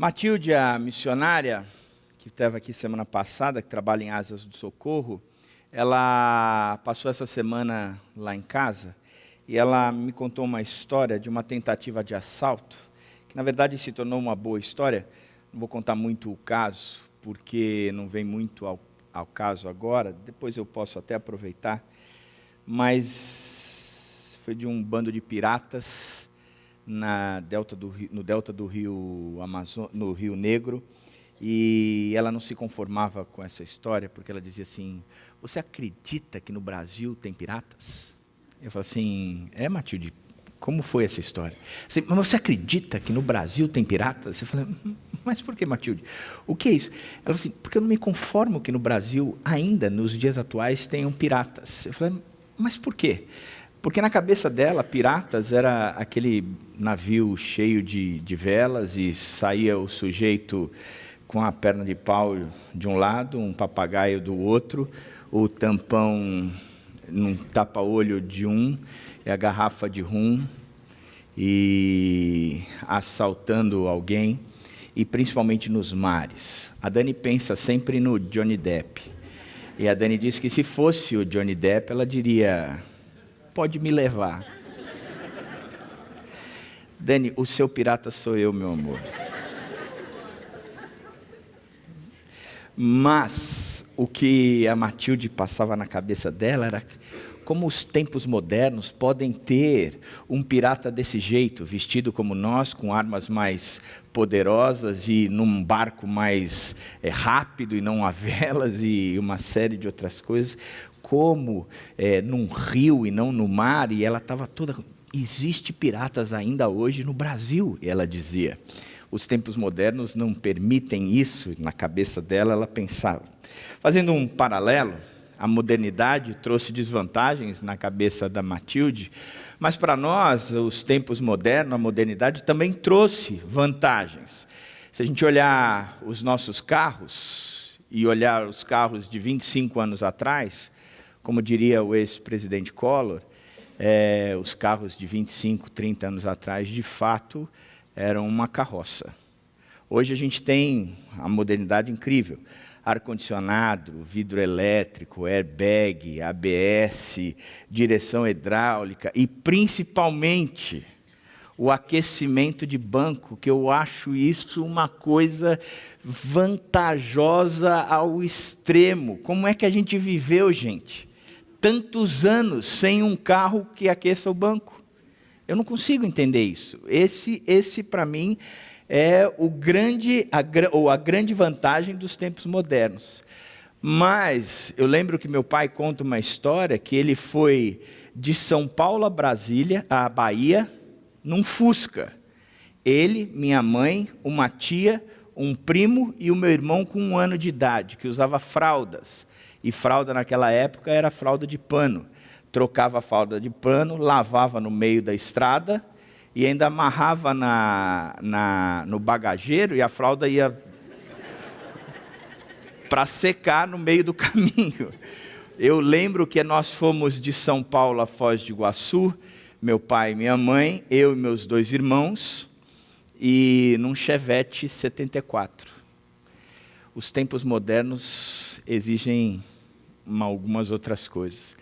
Matilde, a missionária, que estava aqui semana passada, que trabalha em Asas do Socorro, ela passou essa semana lá em casa e ela me contou uma história de uma tentativa de assalto, que na verdade se tornou uma boa história. Não vou contar muito o caso, porque não vem muito ao caso agora, depois eu posso até aproveitar, mas foi de um bando de piratas no delta do rio no Rio Negro, e ela não se conformava com essa história, porque ela dizia assim: você acredita que no Brasil tem piratas? Eu falei assim: Matilde, como foi essa história? Assim, mas você acredita que no Brasil tem piratas? Eu falei: mas por que, Matilde? O que é isso? Ela falou assim: porque eu não me conformo que no Brasil, ainda nos dias atuais, tenham piratas. Eu falei: mas por quê? Porque na cabeça dela, piratas era aquele navio cheio de velas e saía o sujeito com a perna de pau de um lado, um papagaio do outro, o tampão num tapa-olho de um, e a garrafa de rum, e assaltando alguém, e principalmente nos mares. A Dani pensa sempre no Johnny Depp. E a Dani disse que se fosse o Johnny Depp, ela diria: pode me levar. Dani, o seu pirata sou eu, meu amor. Mas o que a Matilde passava na cabeça dela era como os tempos modernos podem ter um pirata desse jeito, vestido como nós, com armas mais poderosas e num barco mais rápido e não a velas e uma série de outras coisas, como num rio e não no mar, e ela estava toda... Existe piratas ainda hoje no Brasil, ela dizia. Os tempos modernos não permitem isso, na cabeça dela ela pensava. Fazendo um paralelo, a modernidade trouxe desvantagens na cabeça da Matilde, mas para nós, os tempos modernos, a modernidade também trouxe vantagens. Se a gente olhar os nossos carros, e olhar os carros de 25 anos atrás, como diria o ex-presidente Collor, os carros de 25, 30 anos atrás, de fato, eram uma carroça. Hoje a gente tem a modernidade incrível. Ar-condicionado, vidro elétrico, airbag, ABS, direção hidráulica e, principalmente, o aquecimento de banco, que eu acho isso uma coisa vantajosa ao extremo. Como é que a gente viveu, gente? Tantos anos sem um carro que aqueça o banco. Eu não consigo entender isso. Esse para mim, é a grande vantagem dos tempos modernos. Mas eu lembro que meu pai conta uma história que ele foi de São Paulo a Bahia, num Fusca. Ele, minha mãe, uma tia, um primo e o meu irmão com 1 ano de idade, que usava fraldas. E fralda naquela época era fralda de pano. Trocava a fralda de pano, lavava no meio da estrada e ainda amarrava no bagageiro, e a fralda ia para secar no meio do caminho. Eu lembro que nós fomos de São Paulo a Foz do Iguaçu, meu pai e minha mãe, eu e meus 2 irmãos, e num Chevette 74. Os tempos modernos exigem algumas outras coisas.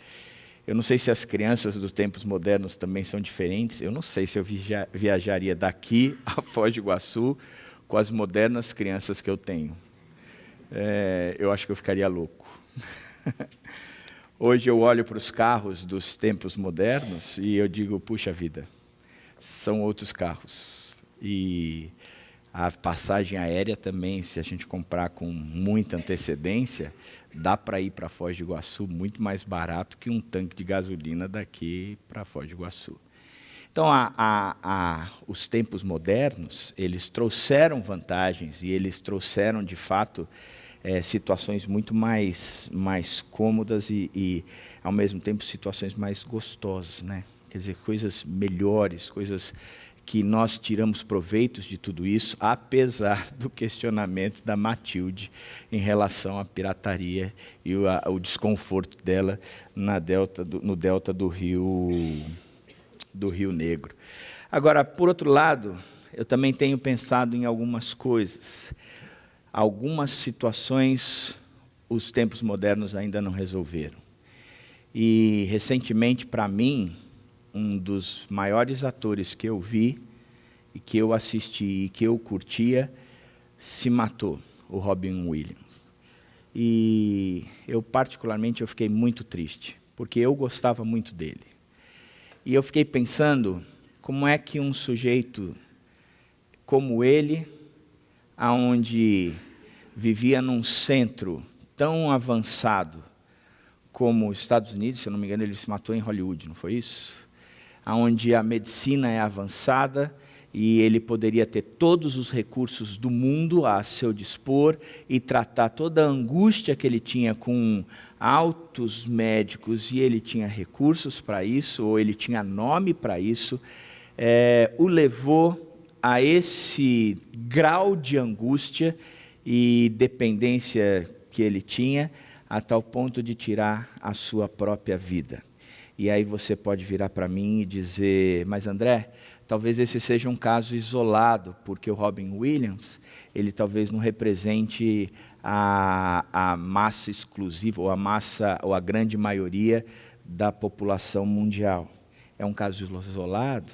Eu não sei se as crianças dos tempos modernos também são diferentes. Eu não sei se eu viajaria daqui a Foz do Iguaçu com as modernas crianças que eu tenho. Eu acho que eu ficaria louco. Hoje eu olho para os carros dos tempos modernos e eu digo: puxa vida, são outros carros. E a passagem aérea também, se a gente comprar com muita antecedência, dá para ir para Foz do Iguaçu muito mais barato que um tanque de gasolina daqui para Foz do Iguaçu. Então, os tempos modernos, eles trouxeram vantagens e eles trouxeram, de fato, situações muito mais cômodas e, ao mesmo tempo, situações mais gostosas, né? Quer dizer, coisas melhores, coisas que nós tiramos proveitos de tudo isso, apesar do questionamento da Matilde em relação à pirataria e o desconforto dela no delta do Rio Negro. Agora, por outro lado, eu também tenho pensado em algumas coisas. Algumas situações os tempos modernos ainda não resolveram. E, recentemente, para mim, um dos maiores atores que eu vi, e que eu assisti, e que eu curtia, se matou, o Robin Williams. E eu, particularmente, eu fiquei muito triste, porque eu gostava muito dele. E eu fiquei pensando, como é que um sujeito como ele, aonde vivia num centro tão avançado como os Estados Unidos, se eu não me engano, ele se matou em Hollywood, não foi isso? Onde a medicina é avançada e ele poderia ter todos os recursos do mundo a seu dispor e tratar toda a angústia que ele tinha com altos médicos, e ele tinha recursos para isso, ou ele tinha nome para isso, o levou a esse grau de angústia e dependência que ele tinha, a tal ponto de tirar a sua própria vida. E aí você pode virar para mim e dizer, mas André, talvez esse seja um caso isolado, porque o Robin Williams, ele talvez não represente a massa exclusiva, ou a grande maioria da população mundial. É um caso isolado.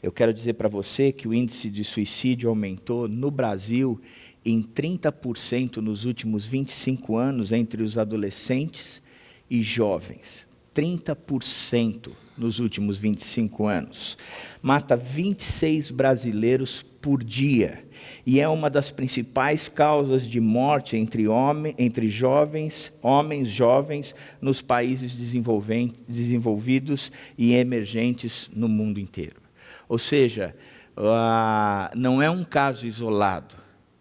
Eu quero dizer para você que o índice de suicídio aumentou no Brasil em 30% nos últimos 25 anos entre os adolescentes e jovens. 30% nos últimos 25 anos. Mata 26 brasileiros por dia. E é uma das principais causas de morte entre homens jovens, nos países desenvolvidos e emergentes no mundo inteiro. Ou seja, não é um caso isolado,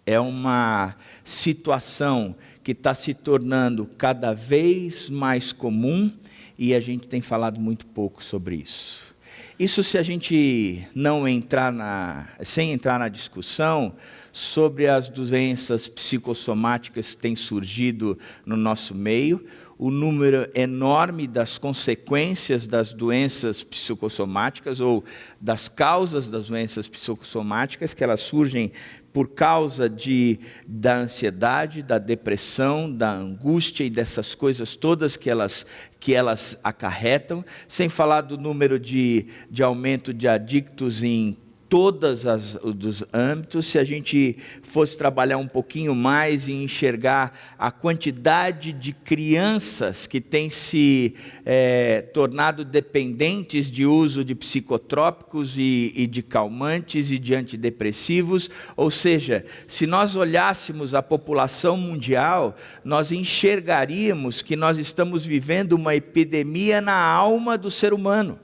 é uma situação que está se tornando cada vez mais comum, e a gente tem falado muito pouco sobre isso. Isso se a gente não sem entrar na discussão sobre as doenças psicossomáticas que têm surgido no nosso meio, o número enorme das consequências das doenças psicossomáticas ou das causas das doenças psicossomáticas, que elas surgem por causa da ansiedade, da depressão, da angústia e dessas coisas todas que elas acarretam, sem falar do número de aumento de adictos em todos os âmbitos. Se a gente fosse trabalhar um pouquinho mais e enxergar a quantidade de crianças que têm se tornado dependentes de uso de psicotrópicos e de calmantes e de antidepressivos, ou seja, se nós olhássemos a população mundial, nós enxergaríamos que nós estamos vivendo uma epidemia na alma do ser humano,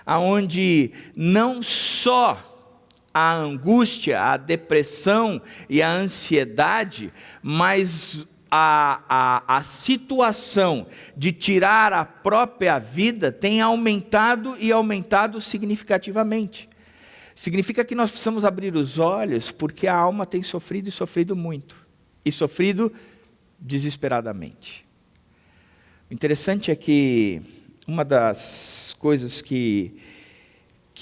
aonde não só a angústia, a depressão e a ansiedade, mas a situação de tirar a própria vida tem aumentado e aumentado significativamente. Significa que nós precisamos abrir os olhos, porque a alma tem sofrido e sofrido muito, e sofrido desesperadamente. O interessante é que uma das coisas que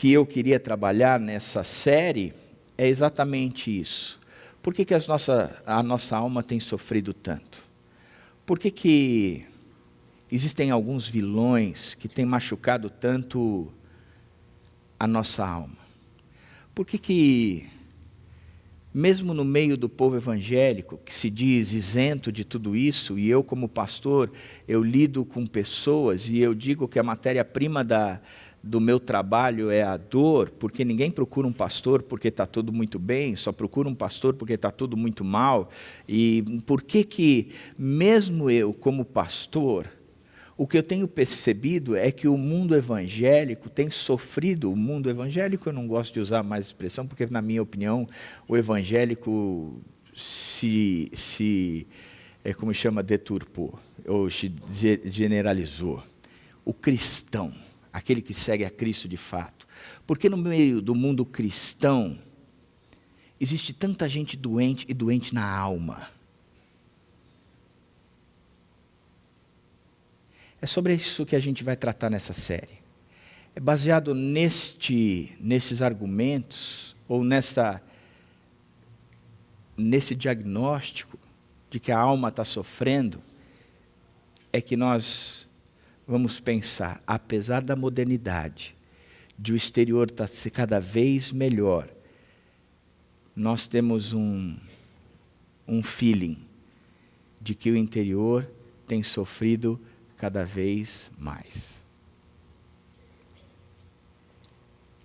eu queria trabalhar nessa série é exatamente isso. Por que a nossa alma tem sofrido tanto? Por que existem alguns vilões que têm machucado tanto a nossa alma? Por que mesmo no meio do povo evangélico, que se diz isento de tudo isso, e eu como pastor, eu lido com pessoas, e eu digo que a matéria-prima do meu trabalho é a dor, porque ninguém procura um pastor porque está tudo muito bem, só procura um pastor porque está tudo muito mal. E por que mesmo eu, como pastor, o que eu tenho percebido é que o mundo evangélico tem sofrido. O mundo evangélico, eu não gosto de usar mais expressão, porque, na minha opinião, o evangélico como chama, deturpou, ou generalizou. O cristão, aquele que segue a Cristo de fato. Porque no meio do mundo cristão, existe tanta gente doente e doente na alma. É sobre isso que a gente vai tratar nessa série. É baseado nesses argumentos ou nesse diagnóstico de que a alma está sofrendo, é que nós vamos pensar, apesar da modernidade, de o exterior estar cada vez melhor, nós temos um feeling de que o interior tem sofrido cada vez mais.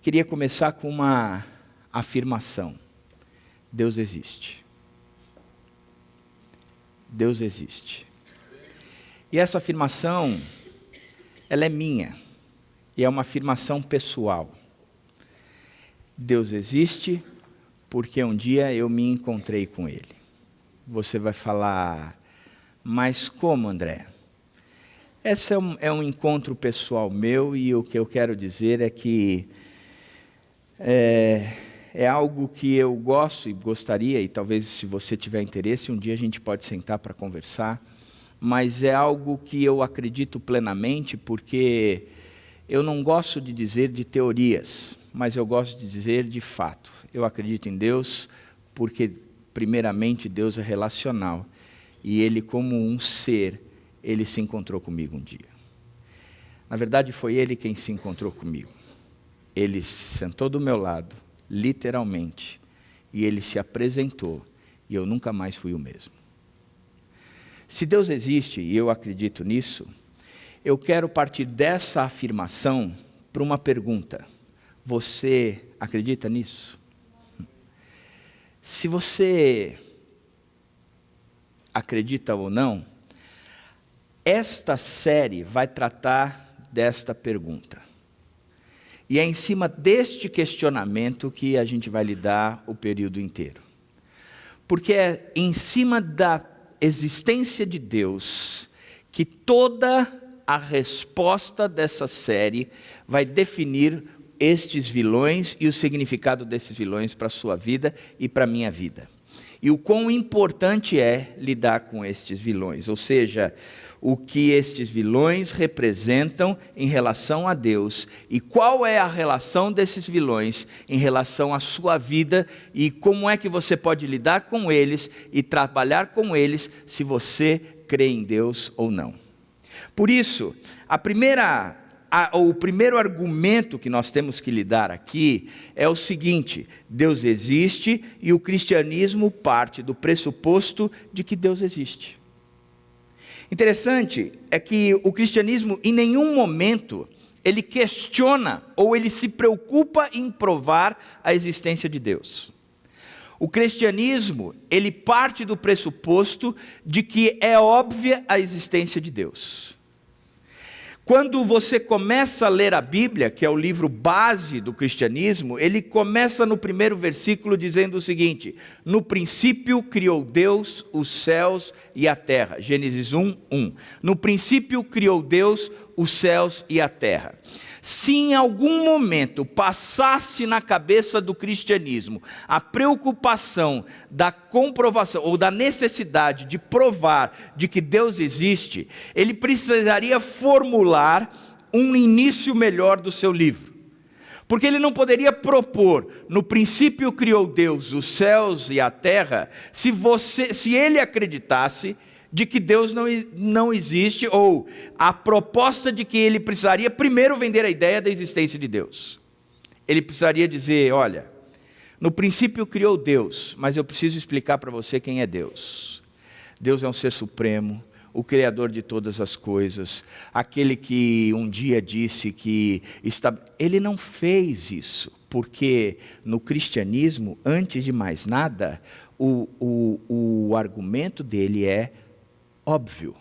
Queria começar com uma afirmação. Deus existe. Deus existe. E essa afirmação, ela é minha. E é uma afirmação pessoal. Deus existe porque um dia eu me encontrei com Ele. Você vai falar, mas como, André? Esse é um encontro pessoal meu, e o que eu quero dizer é que é algo que eu gosto e gostaria, e talvez se você tiver interesse, um dia a gente pode sentar para conversar, mas é algo que eu acredito plenamente, porque eu não gosto de dizer de teorias, mas eu gosto de dizer de fato. Eu acredito em Deus porque, primeiramente, Deus é relacional, e Ele, como um ser, Ele se encontrou comigo um dia. Na verdade, foi Ele quem se encontrou comigo. Ele sentou do meu lado, literalmente, e Ele se apresentou, e eu nunca mais fui o mesmo. Se Deus existe, e eu acredito nisso, eu quero partir dessa afirmação para uma pergunta. Você acredita nisso? Se você acredita ou não, esta série vai tratar desta pergunta. E é em cima deste questionamento que a gente vai lidar o período inteiro. Porque é em cima da existência de Deus que toda a resposta dessa série vai definir estes vilões e o significado desses vilões para a sua vida e para a minha vida. E o quão importante é lidar com estes vilões, ou seja, o que estes vilões representam em relação a Deus e qual é a relação desses vilões em relação à sua vida e como é que você pode lidar com eles e trabalhar com eles se você crê em Deus ou não. Por isso, o primeiro argumento que nós temos que lidar aqui é o seguinte: Deus existe e o cristianismo parte do pressuposto de que Deus existe. Interessante é que o cristianismo em nenhum momento ele questiona ou ele se preocupa em provar a existência de Deus. O cristianismo, ele parte do pressuposto de que é óbvia a existência de Deus. Quando você começa a ler a Bíblia, que é o livro base do cristianismo, ele começa no primeiro versículo dizendo o seguinte: no princípio criou Deus os céus e a terra. Gênesis 1:1. No princípio criou Deus os céus e a terra. Se em algum momento passasse na cabeça do cristianismo a preocupação da comprovação ou da necessidade de provar de que Deus existe, ele precisaria formular um início melhor do seu livro. Porque ele não poderia propor, no princípio criou Deus os céus e a terra, se ele acreditasse de que Deus não existe, ou a proposta de que ele precisaria primeiro vender a ideia da existência de Deus. Ele precisaria dizer, olha, no princípio criou Deus, mas eu preciso explicar para você quem é Deus. Deus é um ser supremo, o Criador de todas as coisas, aquele que um dia disse que ele não fez isso, porque no cristianismo, antes de mais nada, o argumento dele é óbvio: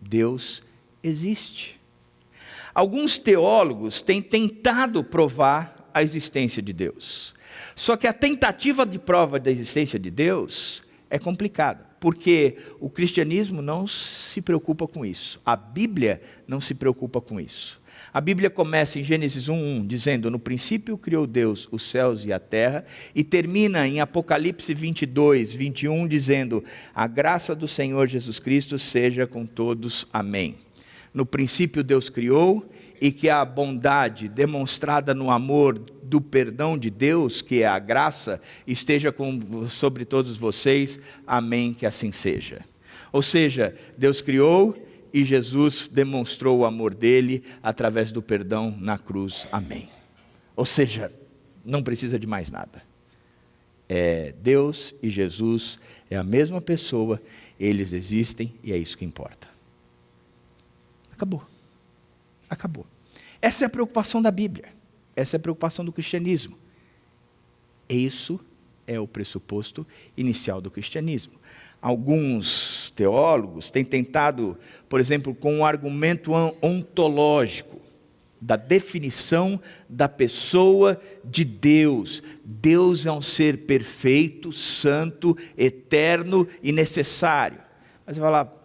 Deus existe. Alguns teólogos têm tentado provar a existência de Deus. Só que a tentativa de prova da existência de Deus é complicada, porque o cristianismo não se preocupa com isso. A Bíblia não se preocupa com isso. A Bíblia começa em Gênesis 1:1, dizendo: no princípio criou Deus os céus e a terra, e termina em Apocalipse 22:21, dizendo: a graça do Senhor Jesus Cristo seja com todos, amém. No princípio Deus criou, e que a bondade demonstrada no amor do perdão de Deus, que é a graça, esteja sobre todos vocês. Amém, que assim seja. Ou seja, Deus criou e Jesus demonstrou o amor dele através do perdão na cruz. Amém. Ou seja, não precisa de mais nada. Deus e Jesus é a mesma pessoa, eles existem e é isso que importa. Acabou. Acabou. Essa é a preocupação da Bíblia. Essa é a preocupação do cristianismo. Isso é o pressuposto inicial do cristianismo. Alguns teólogos têm tentado, por exemplo, com um argumento ontológico, da definição da pessoa de Deus. Deus é um ser perfeito, santo, eterno e necessário. Mas você vai falar,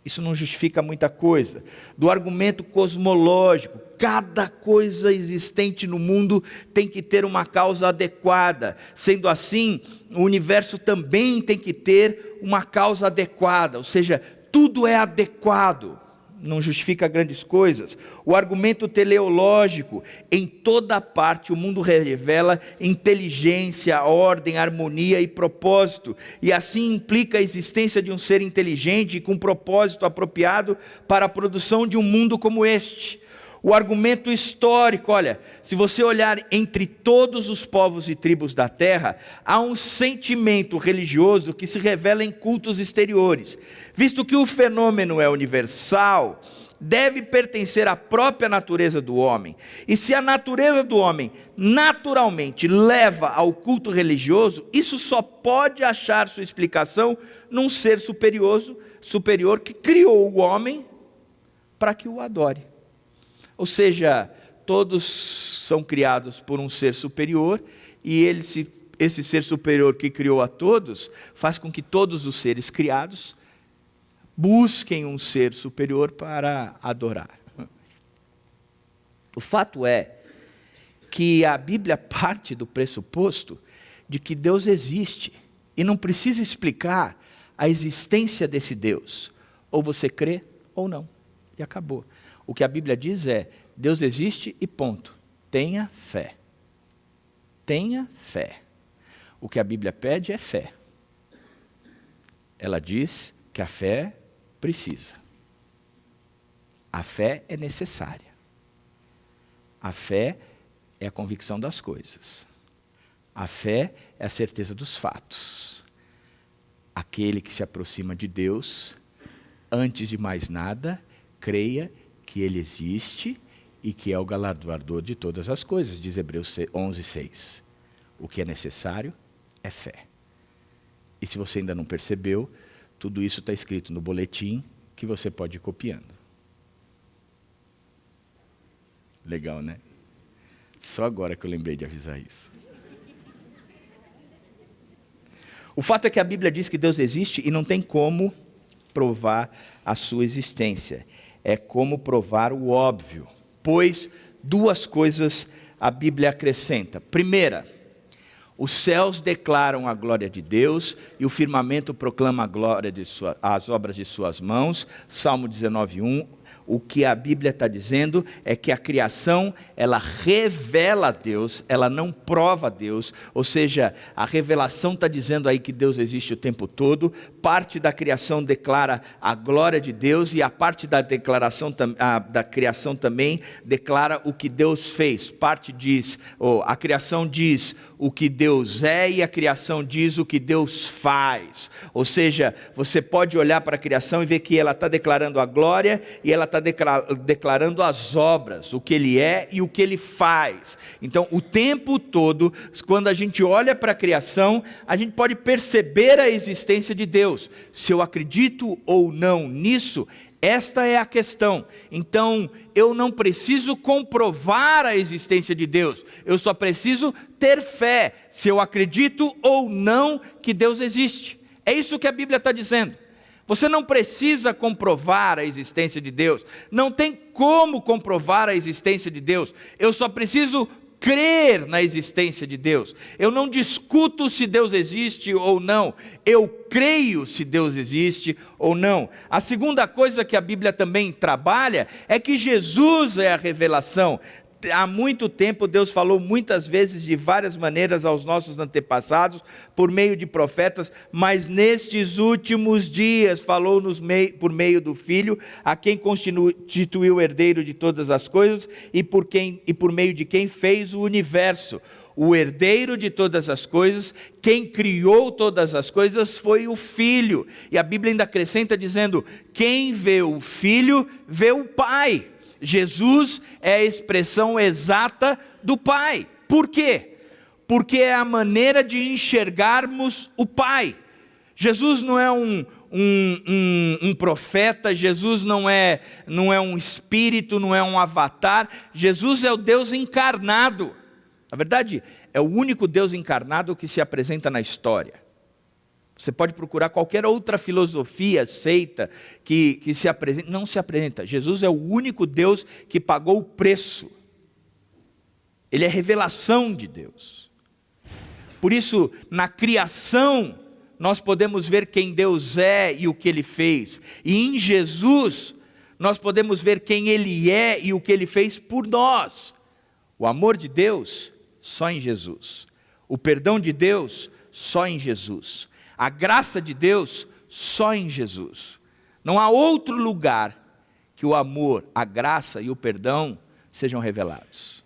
isso não justifica muita coisa. Do argumento cosmológico, cada coisa existente no mundo tem que ter uma causa adequada. Sendo assim, o universo também tem que ter uma causa adequada. Ou seja, tudo é adequado. Não justifica grandes coisas. O argumento teleológico, em toda parte o mundo revela inteligência, ordem, harmonia e propósito, e assim implica a existência de um ser inteligente e com propósito apropriado para a produção de um mundo como este. O argumento histórico, olha, se você olhar entre todos os povos e tribos da terra, há um sentimento religioso que se revela em cultos exteriores. Visto que o fenômeno é universal, deve pertencer à própria natureza do homem. E se a natureza do homem naturalmente leva ao culto religioso, isso só pode achar sua explicação num ser superior que criou o homem para que o adore. Ou seja, todos são criados por um ser superior, e esse ser superior que criou a todos, faz com que todos os seres criados busquem um ser superior para adorar. O fato é que a Bíblia parte do pressuposto de que Deus existe, e não precisa explicar a existência desse Deus. Ou você crê ou não, e acabou. O que a Bíblia diz é, Deus existe e ponto. Tenha fé. Tenha fé. O que a Bíblia pede é fé. Ela diz que a fé precisa. A fé é necessária. A fé é a convicção das coisas. A fé é a certeza dos fatos. Aquele que se aproxima de Deus, antes de mais nada, creia que Ele existe e que é o galardoador de todas as coisas, diz Hebreus 11:6. O que é necessário é fé. E se você ainda não percebeu, tudo isso está escrito no boletim que você pode ir copiando. Legal, né? Só agora que eu lembrei de avisar isso. O fato é que a Bíblia diz que Deus existe e não tem como provar a sua existência. É como provar o óbvio, pois duas coisas a Bíblia acrescenta. Primeira, os céus declaram a glória de Deus e o firmamento proclama a glória as obras de suas mãos. Salmo 19:1. O que a Bíblia está dizendo é que a criação, ela revela a Deus, ela não prova a Deus. Ou seja, a revelação está dizendo aí que Deus existe o tempo todo. Parte da criação declara a glória de Deus, e a parte da da criação também declara o que Deus fez. Parte diz, a criação diz o que Deus é, e a criação diz o que Deus faz. Ou seja, você pode olhar para a criação e ver que ela está declarando a glória, e ela está declarando as obras, o que Ele é e o que Ele faz. Então, o tempo todo, quando a gente olha para a criação, a gente pode perceber a existência de Deus. Se eu acredito ou não nisso, esta é a questão. Então, eu não preciso comprovar a existência de Deus, eu só preciso ter fé, se eu acredito ou não que Deus existe. É isso que a Bíblia está dizendo. Você não precisa comprovar a existência de Deus, não tem como comprovar a existência de Deus, eu só preciso crer na existência de Deus. Eu não discuto se Deus existe ou não, eu creio se Deus existe ou não. A segunda coisa que a Bíblia também trabalha é que Jesus é a revelação. Há muito tempo Deus falou muitas vezes de várias maneiras aos nossos antepassados, por meio de profetas, mas nestes últimos dias falou por meio do Filho, a quem constituiu o herdeiro de todas as coisas e por meio de quem fez o universo. O herdeiro de todas as coisas, quem criou todas as coisas foi o Filho. E a Bíblia ainda acrescenta dizendo, quem vê o Filho, vê o Pai. Jesus é a expressão exata do Pai. Por quê? Porque é a maneira de enxergarmos o Pai. Jesus não é um profeta, Jesus não é um espírito, não é um avatar. Jesus é o Deus encarnado. Na verdade, é o único Deus encarnado que se apresenta na história. Você pode procurar qualquer outra filosofia, seita, que se apresenta, não se apresenta. Jesus é o único Deus que pagou o preço. Ele é revelação de Deus. Por isso, na criação, nós podemos ver quem Deus é e o que Ele fez. E em Jesus, nós podemos ver quem Ele é e o que Ele fez por nós. O amor de Deus, só em Jesus. O perdão de Deus, só em Jesus. A graça de Deus, só em Jesus. Não há outro lugar que o amor, a graça e o perdão sejam revelados.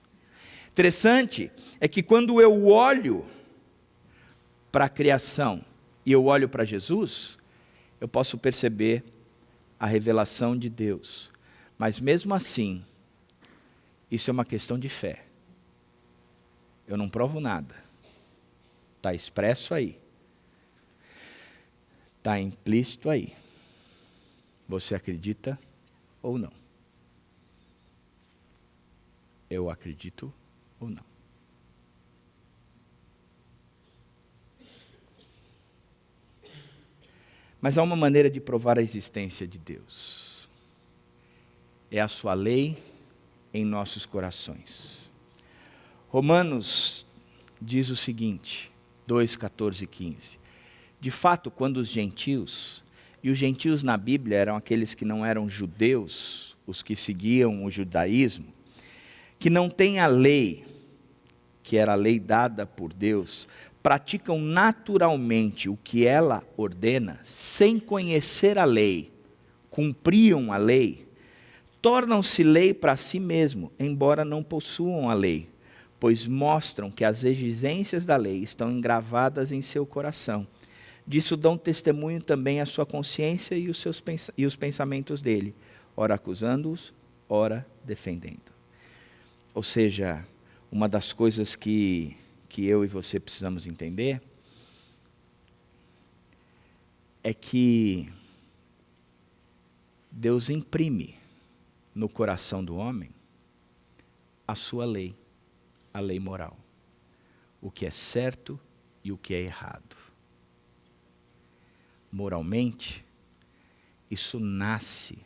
Interessante é que quando eu olho para a criação e eu olho para Jesus, eu posso perceber a revelação de Deus. Mas mesmo assim, isso é uma questão de fé. Eu não provo nada. Está expresso aí. Está implícito aí. Você acredita ou não? Eu acredito ou não? Mas há uma maneira de provar a existência de Deus. É a sua lei em nossos corações. Romanos diz o seguinte, 2, 14 e 15. De fato, quando os gentios, e os gentios na Bíblia eram aqueles que não eram judeus, os que seguiam o judaísmo, que não têm a lei, que era a lei dada por Deus, praticam naturalmente o que ela ordena, sem conhecer a lei, cumpriam a lei, tornam-se lei para si mesmo, embora não possuam a lei, pois mostram que as exigências da lei estão engravadas em seu coração. Disso dão testemunho também a sua consciência e os pensamentos dele, ora acusando-os, ora defendendo. Ou seja, uma das coisas que eu e você precisamos entender é que Deus imprime no coração do homem a sua lei, a lei moral, o que é certo e o que é errado. Moralmente, isso nasce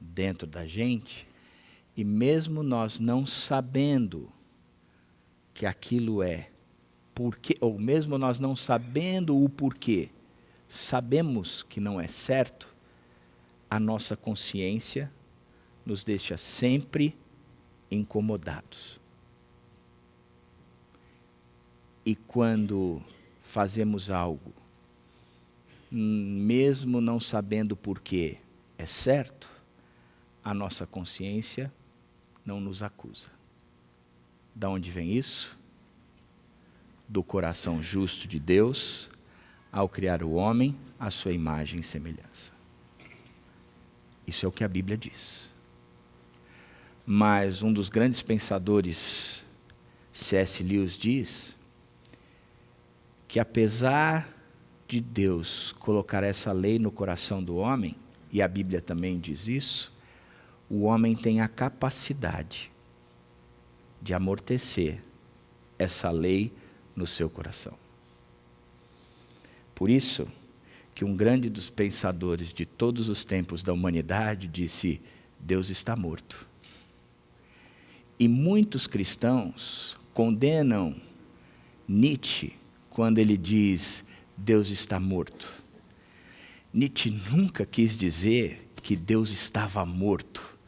dentro da gente, e mesmo nós não sabendo que aquilo é porque, ou mesmo nós não sabendo o porquê, sabemos que não é certo, a nossa consciência nos deixa sempre incomodados. E quando fazemos algo, mesmo não sabendo porquê é certo, a nossa consciência não nos acusa. Da onde vem isso? Do coração justo de Deus, ao criar o homem à sua imagem e semelhança. Isso é o que a Bíblia diz. Mas um dos grandes pensadores, C.S. Lewis, diz que apesar de Deus colocar essa lei no coração do homem, e a Bíblia também diz isso, o homem tem a capacidade de amortecer essa lei no seu coração. Por isso que um grande dos pensadores de todos os tempos da humanidade disse: Deus está morto. E muitos cristãos condenam Nietzsche quando ele diz: Deus está morto. Nietzsche nunca quis dizer que Deus estava morto,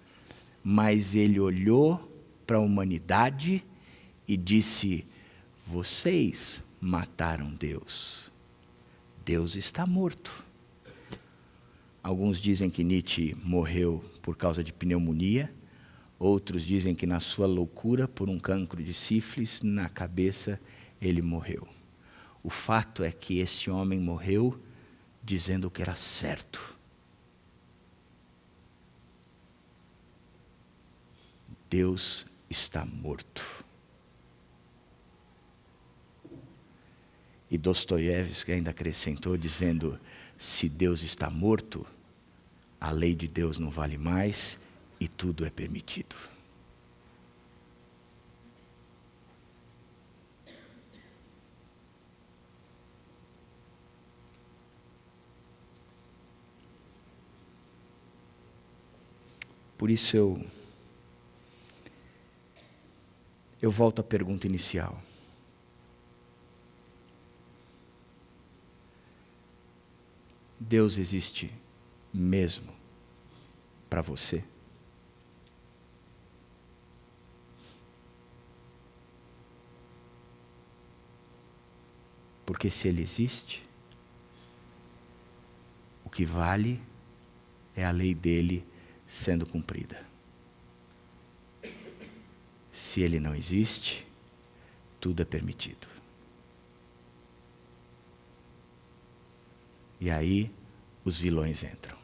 mas ele olhou para a humanidade e disse: vocês mataram Deus. Deus está morto. Alguns dizem que Nietzsche morreu por causa de pneumonia, outros dizem que na sua loucura por um cancro de sífilis na cabeça ele morreu. O fato é que esse homem morreu dizendo o que era certo. Deus está morto. E Dostoiévski ainda acrescentou dizendo: se Deus está morto, a lei de Deus não vale mais e tudo é permitido. Por isso eu volto à pergunta inicial. Deus existe mesmo para você? Porque se Ele existe, o que vale é a lei dele sendo cumprida. Se Ele não existe, tudo é permitido. E aí, os vilões entram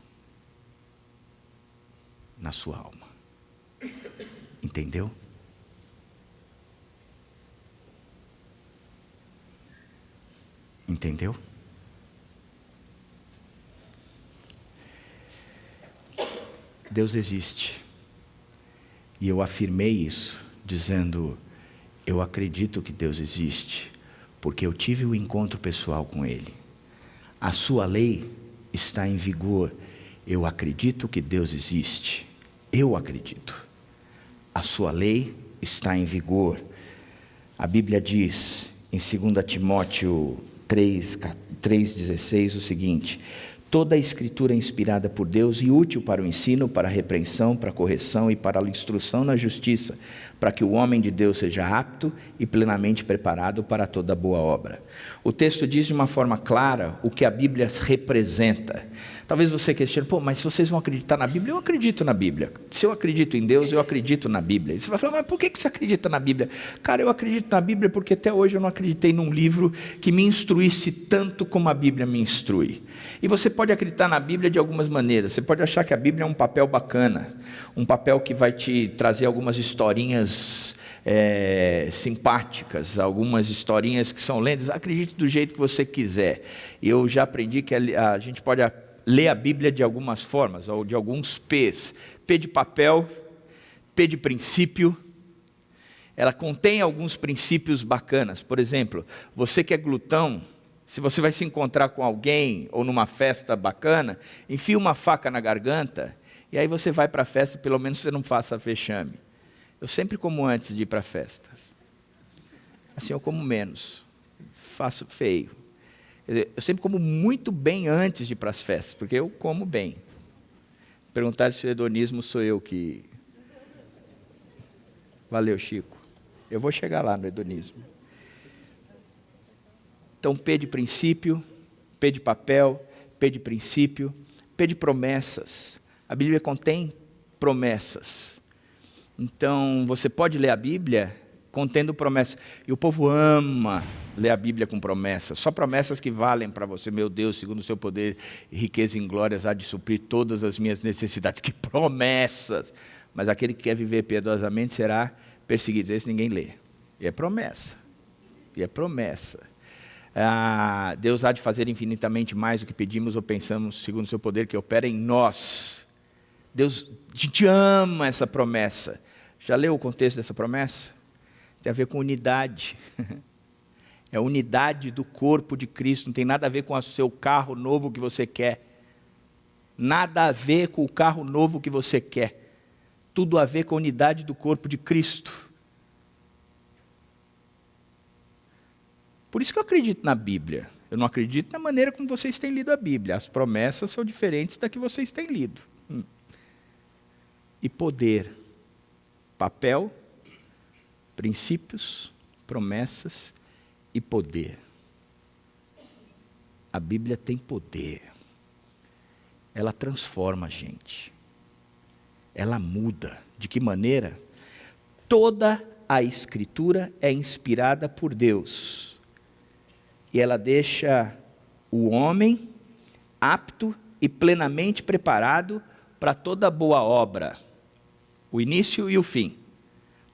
na sua alma. Entendeu? Entendeu? Deus existe. E eu afirmei isso, dizendo: eu acredito que Deus existe, porque eu tive um encontro pessoal com Ele. A sua lei está em vigor. Eu acredito que Deus existe. Eu acredito. A sua lei está em vigor. A Bíblia diz em 2 Timóteo 3,16 o seguinte: toda a escritura é inspirada por Deus e útil para o ensino, para a repreensão, para a correção e para a instrução na justiça, para que o homem de Deus seja apto e plenamente preparado para toda boa obra. O texto diz de uma forma clara o que a Bíblia representa. Talvez você questione: mas se vocês vão acreditar na Bíblia? Eu acredito na Bíblia. Se eu acredito em Deus, eu acredito na Bíblia. E você vai falar: mas por que você acredita na Bíblia? Cara, eu acredito na Bíblia porque até hoje eu não acreditei num livro que me instruísse tanto como a Bíblia me instrui. E você pode acreditar na Bíblia de algumas maneiras. Você pode achar que a Bíblia é um papel bacana, um papel que vai te trazer algumas historinhas simpáticas, algumas historinhas que são lendas. Acredite do jeito que você quiser. Eu já aprendi que a gente pode ler a Bíblia de algumas formas, ou de alguns P's. P de papel, P de princípio. Ela contém alguns princípios bacanas. Por exemplo, você que é glutão, se você vai se encontrar com alguém ou numa festa bacana, enfia uma faca na garganta e aí você vai para a festa e pelo menos você não faça vexame. Eu sempre como antes de ir para festas. Assim eu como menos, faço feio. Quer dizer, eu sempre como muito bem antes de ir para as festas, porque eu como bem. Perguntaram se o hedonismo sou eu que... Valeu, Chico. Eu vou chegar lá no hedonismo. Então, P de princípio, P de papel, P de princípio, P de promessas. A Bíblia contém promessas. Então, você pode ler a Bíblia contendo promessas. E o povo ama ler a Bíblia com promessas. Só promessas que valem para você. Meu Deus, segundo o seu poder, riqueza e glórias, há de suprir todas as minhas necessidades. Que promessas! Mas aquele que quer viver piedosamente será perseguido. Esse ninguém lê. E é promessa. E é promessa. Deus há de fazer infinitamente mais do que pedimos ou pensamos, segundo o seu poder que opera em nós. Deus, a gente ama essa promessa. Já leu o contexto dessa promessa? Tem a ver com unidade. É a unidade do corpo de Cristo. Não tem nada a ver com o seu carro novo que você quer. Nada a ver com o carro novo que você quer. Tudo a ver com a unidade do corpo de Cristo. Por isso que eu acredito na Bíblia. Eu não acredito na maneira como vocês têm lido a Bíblia. As promessas são diferentes da que vocês têm lido. E poder, papel, princípios, promessas e poder. A Bíblia tem poder. Ela transforma a gente. Ela muda. De que maneira? Toda a Escritura é inspirada por Deus. E ela deixa o homem apto e plenamente preparado para toda boa obra. O início e o fim.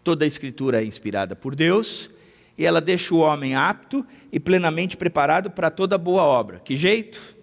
Toda a Escritura é inspirada por Deus e ela deixa o homem apto e plenamente preparado para toda boa obra. Que jeito?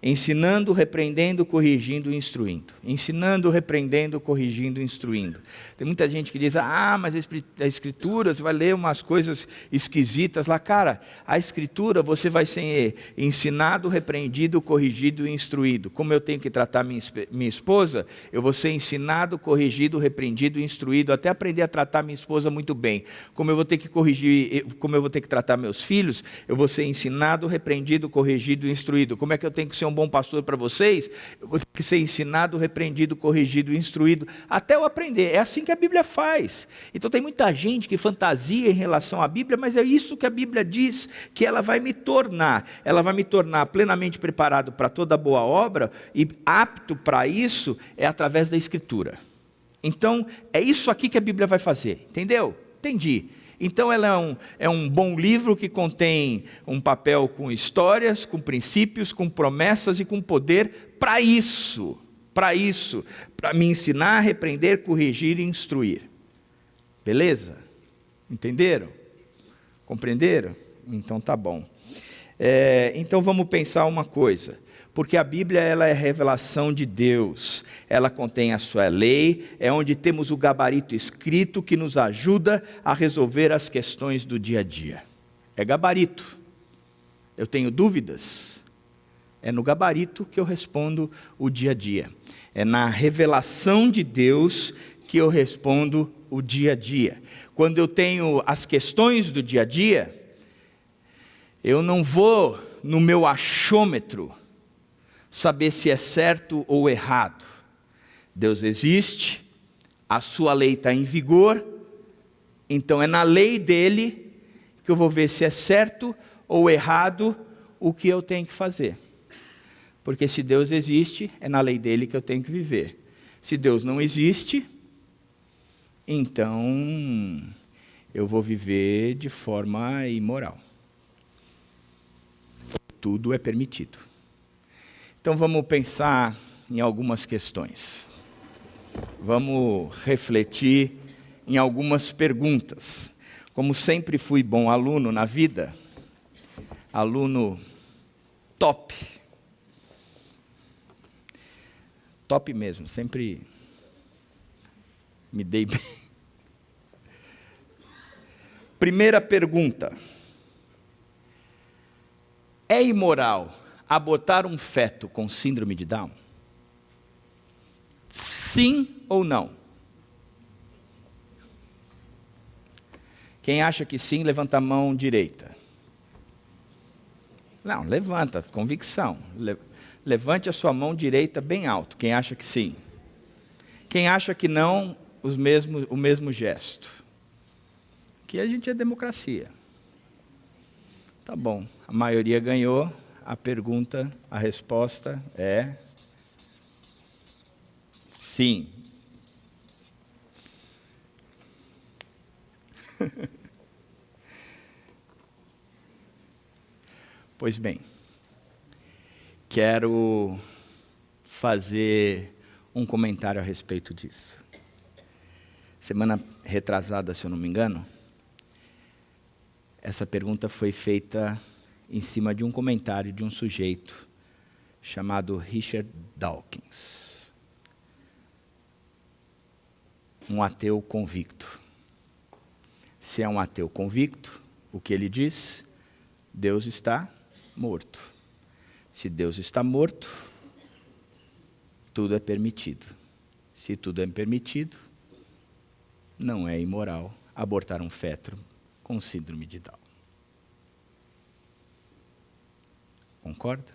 Ensinando, repreendendo, corrigindo e instruindo. Ensinando, repreendendo, corrigindo e instruindo. Tem muita gente que diz, mas a Escritura, você vai ler umas coisas esquisitas lá. Cara, a Escritura você vai ser ensinado, repreendido, corrigido e instruído. Como eu tenho que tratar minha esposa, eu vou ser ensinado, corrigido, repreendido e instruído, até aprender a tratar minha esposa muito bem. Como eu vou ter que corrigir, como eu vou ter que tratar meus filhos, eu vou ser ensinado, repreendido, corrigido e instruído. Como é que eu tenho que ser um bom pastor para vocês? Eu vou ter que ser ensinado, repreendido, corrigido e instruído, até eu aprender. É assim que a Bíblia faz. Então tem muita gente que fantasia em relação à Bíblia, mas é isso que a Bíblia diz, que ela vai me tornar plenamente preparado para toda boa obra, e apto para isso é através da Escritura. Então, é isso aqui que a Bíblia vai fazer, entendeu? Entendi. Então ela é um bom livro que contém um papel com histórias, com princípios, com promessas e com poder para isso, para me ensinar, repreender, corrigir e instruir. Beleza? Entenderam? Compreenderam? Então tá bom. Então vamos pensar uma coisa. Porque a Bíblia ela é revelação de Deus, ela contém a sua lei, é onde temos o gabarito escrito que nos ajuda a resolver as questões do dia a dia. É gabarito. Eu tenho dúvidas? É no gabarito que eu respondo o dia a dia. É na revelação de Deus que eu respondo o dia a dia. Quando eu tenho as questões do dia a dia, eu não vou no meu achômetro saber se é certo ou errado. Deus existe, a sua lei está em vigor, então é na lei dele que eu vou ver se é certo ou errado o que eu tenho que fazer. Porque se Deus existe, é na lei dele que eu tenho que viver. Se Deus não existe, então eu vou viver de forma imoral. Tudo é permitido. Então vamos pensar em algumas questões. Vamos refletir em algumas perguntas. Como sempre fui bom aluno na vida, aluno top. Top mesmo, sempre me dei bem. Primeira pergunta. É imoral abortar um feto com síndrome de Down? Sim ou não? Quem acha que sim, levanta a mão direita. Não, levanta, convicção. Levante a sua mão direita bem alto, quem acha que sim. Quem acha que não, o mesmo gesto. Aqui a gente é democracia. Tá bom, a maioria ganhou. A resposta é sim. Pois bem, quero fazer um comentário a respeito disso. Semana retrasada, se eu não me engano, essa pergunta foi feita em cima de um comentário de um sujeito chamado Richard Dawkins. Um ateu convicto. Se é um ateu convicto, o que ele diz? Deus está morto. Se Deus está morto, tudo é permitido. Se tudo é permitido, não é imoral abortar um feto com síndrome de Down. concorda?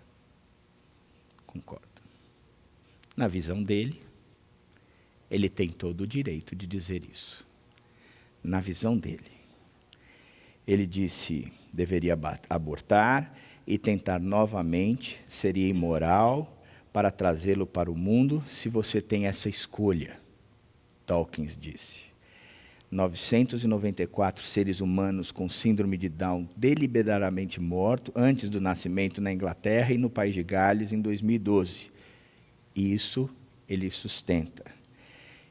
Concordo. Na visão dele, ele tem todo o direito de dizer isso. Na visão dele. Ele disse, deveria abortar e tentar novamente, seria imoral para trazê-lo para o mundo se você tem essa escolha. Dawkins disse. 994 seres humanos com síndrome de Down deliberadamente mortos antes do nascimento na Inglaterra e no País de Gales em 2012. Isso ele sustenta.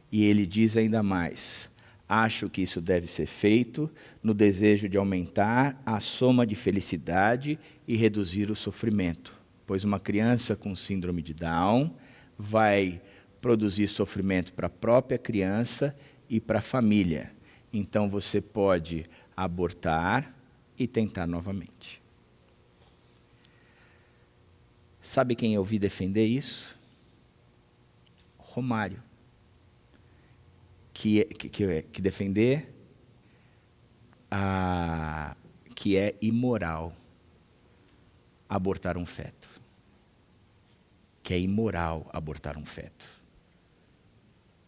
E ele diz ainda mais, acho que isso deve ser feito no desejo de aumentar a soma de felicidade e reduzir o sofrimento, pois uma criança com síndrome de Down vai produzir sofrimento para a própria criança e para a família. Então você pode abortar e tentar novamente. Sabe quem eu vi defender isso? Romário. Que defender que é imoral abortar um feto. Que é imoral abortar um feto.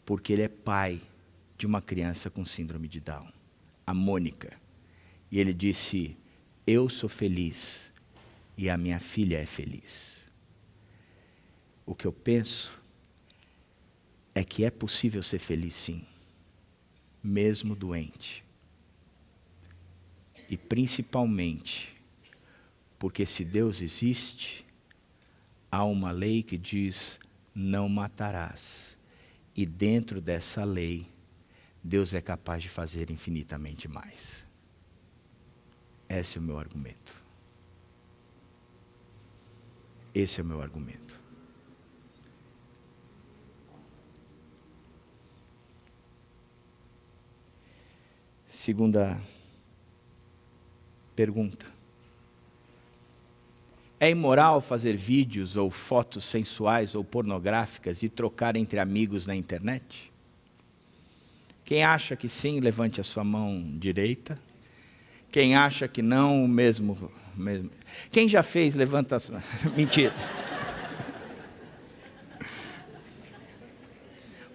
Porque ele é pai de uma criança com síndrome de Down, a Mônica. E ele disse, eu sou feliz e a minha filha é feliz. O que eu penso é que é possível ser feliz sim, mesmo doente. E principalmente, porque se Deus existe, há uma lei que diz, não matarás. E dentro dessa lei, Deus é capaz de fazer infinitamente mais. Esse é o meu argumento. Esse é o meu argumento. Segunda pergunta. É imoral fazer vídeos ou fotos sensuais ou pornográficas e trocar entre amigos na internet? Quem acha que sim, levante a sua mão direita. Quem acha que não, mesmo. Quem já fez, levanta a sua... Mentira.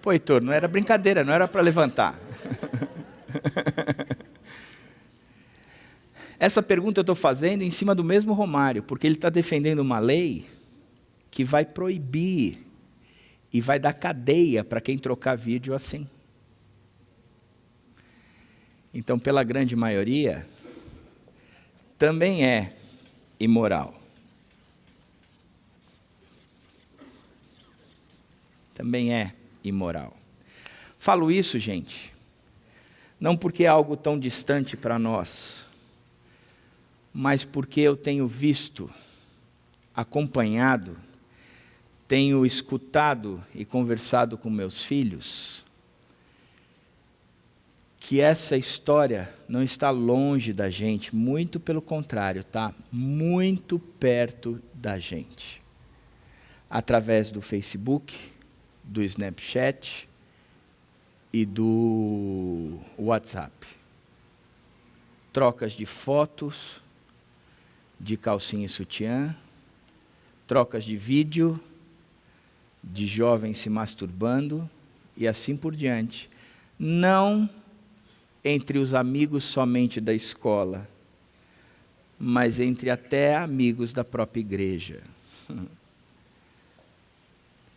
Pô, Heitor, não era brincadeira, não era para levantar. Essa pergunta eu estou fazendo em cima do mesmo Romário, porque ele está defendendo uma lei que vai proibir e vai dar cadeia para quem trocar vídeo assim. Então, pela grande maioria, também é imoral. Também é imoral. Falo isso, gente, não porque é algo tão distante para nós, mas porque eu tenho visto, acompanhado, tenho escutado e conversado com meus filhos, que essa história não está longe da gente, muito pelo contrário, está muito perto da gente. Através do Facebook, do Snapchat e do WhatsApp. Trocas de fotos, de calcinha e sutiã, trocas de vídeo, de jovens se masturbando e assim por diante. Não entre os amigos somente da escola, mas entre até amigos da própria igreja.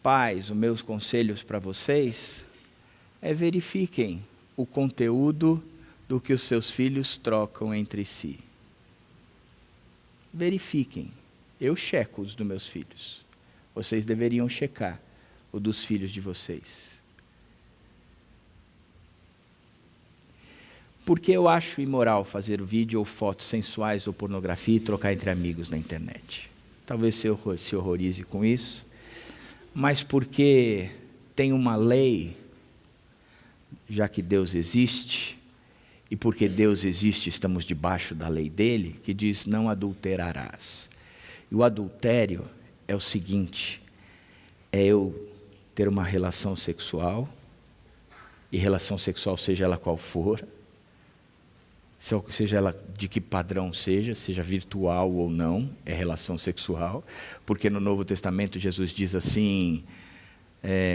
Pais, os meus conselhos para vocês é verifiquem o conteúdo do que os seus filhos trocam entre si. Verifiquem. Eu checo os dos meus filhos. Vocês deveriam checar o dos filhos de vocês. Porque eu acho imoral fazer vídeo ou fotos sensuais ou pornografia e trocar entre amigos na internet. Talvez você se horrorize com isso, mas porque tem uma lei, já que Deus existe, e porque Deus existe, estamos debaixo da lei dele, que diz não adulterarás. E o adultério é o seguinte, é eu ter uma relação sexual, e relação sexual seja ela qual for, seja ela de que padrão seja virtual ou não, é relação sexual, porque no Novo Testamento Jesus diz assim,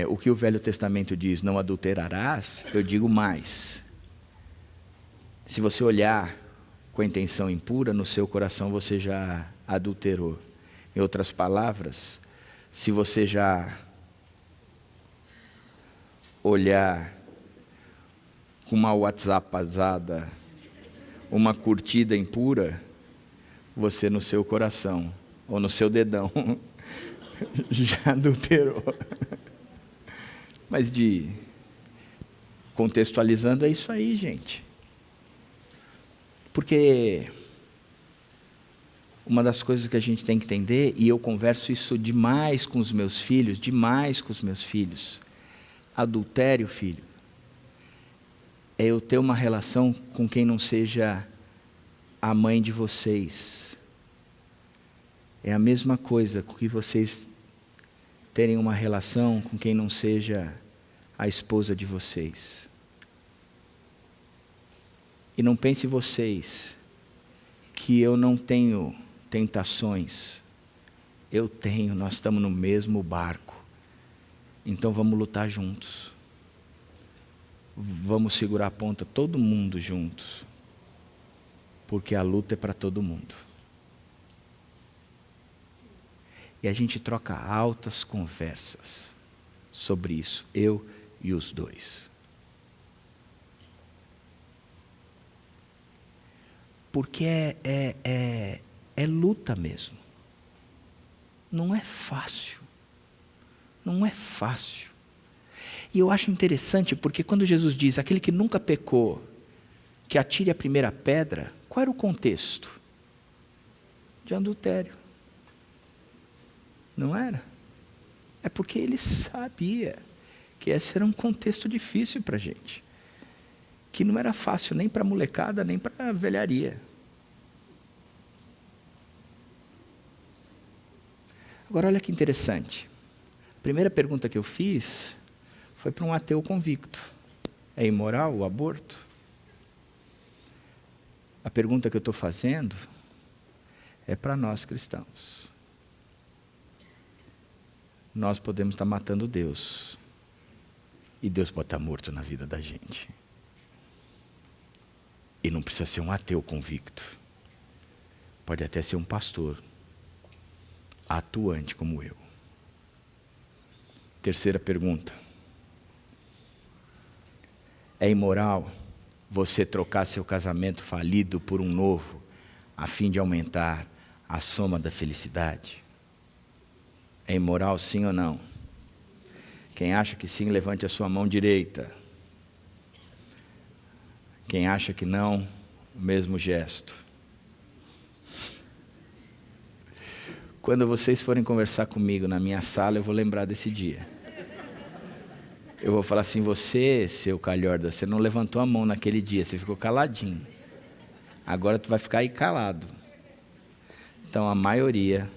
o que o Velho Testamento diz, não adulterarás, eu digo mais. Se você olhar com a intenção impura, no seu coração você já adulterou. Em outras palavras, se você já olhar com uma WhatsAppazada, uma curtida impura, você no seu coração, ou no seu dedão, já adulterou. Mas contextualizando, é isso aí, gente. Porque uma das coisas que a gente tem que entender, e eu converso isso demais com os meus filhos, adultério, filho, é eu ter uma relação com quem não seja a mãe de vocês. É a mesma coisa com que vocês terem uma relação com quem não seja a esposa de vocês. E não pense vocês que eu não tenho tentações. Eu tenho, nós estamos no mesmo barco. Então vamos lutar juntos. Vamos segurar a ponta todo mundo juntos. Porque a luta é para todo mundo. E a gente troca altas conversas sobre isso, eu e os dois. Porque é luta mesmo. Não é fácil. Não é fácil. E eu acho interessante porque quando Jesus diz, aquele que nunca pecou, que atire a primeira pedra, qual era o contexto? De adultério. Não era? É porque ele sabia que esse era um contexto difícil para a gente. Que não era fácil nem para a molecada, nem para a velharia. Agora olha que interessante. A primeira pergunta que eu fiz foi para um ateu convicto. É imoral o aborto? A pergunta que eu estou fazendo é para nós cristãos. Nós podemos estar matando Deus. E Deus pode estar morto na vida da gente. E não precisa ser um ateu convicto. Pode até ser um pastor atuante como eu. Terceira pergunta. É imoral você trocar seu casamento falido por um novo, a fim de aumentar a soma da felicidade? É imoral sim ou não? Quem acha que sim, levante a sua mão direita. Quem acha que não, o mesmo gesto. Quando vocês forem conversar comigo na minha sala, eu vou lembrar desse dia. Eu vou falar assim, você, seu calhorda, você não levantou a mão naquele dia, você ficou caladinho. Agora tu vai ficar aí calado. Então a maioria,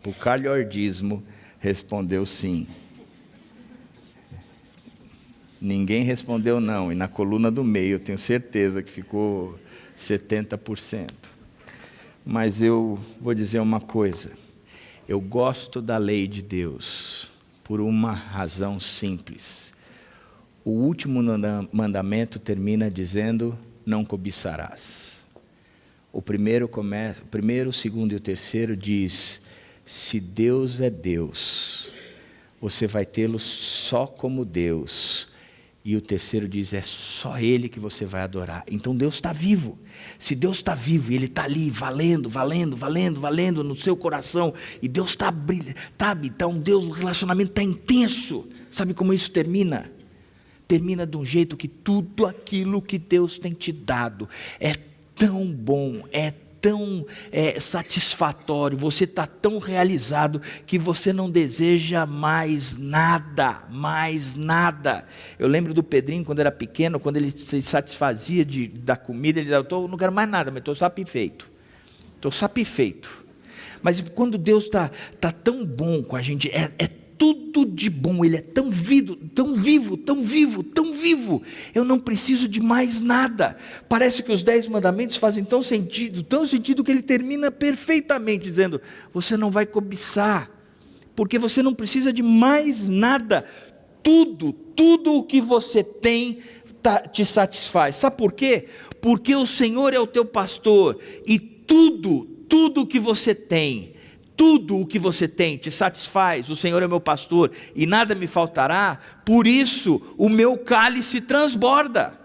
o calhordismo, respondeu sim. Ninguém respondeu não, e na coluna do meio eu tenho certeza que ficou 70%. Mas eu vou dizer uma coisa, eu gosto da lei de Deus, por uma razão simples. O último mandamento termina dizendo, não cobiçarás. O primeiro, o segundo e o terceiro diz, se Deus é Deus, você vai tê-lo só como Deus. E o terceiro diz, é só Ele que você vai adorar. Então Deus está vivo. Se Deus está vivo e Ele está ali valendo no seu coração, e Deus está brilhando, sabe? Então Deus, o relacionamento está intenso. Sabe como isso termina? Termina de um jeito que tudo aquilo que Deus tem te dado é tão bom, é tão satisfatório, você está tão realizado que você não deseja mais nada. Eu lembro do Pedrinho quando era pequeno, quando ele se satisfazia da comida, ele dizia, eu não quero mais nada, mas estou satisfeito. Mas quando Deus está tão bom com a gente, é tudo de bom, Ele é tão vivo, tão vivo, tão vivo, tão vivo, eu não preciso de mais nada. Parece que os 10 mandamentos fazem tão sentido que ele termina perfeitamente dizendo, você não vai cobiçar, porque você não precisa de mais nada, tudo o que você tem te satisfaz. Sabe por quê? Porque o Senhor é o teu pastor, e tudo o que você tem, tudo o que você tem te satisfaz. O Senhor é meu pastor e nada me faltará, por isso o meu cálice transborda.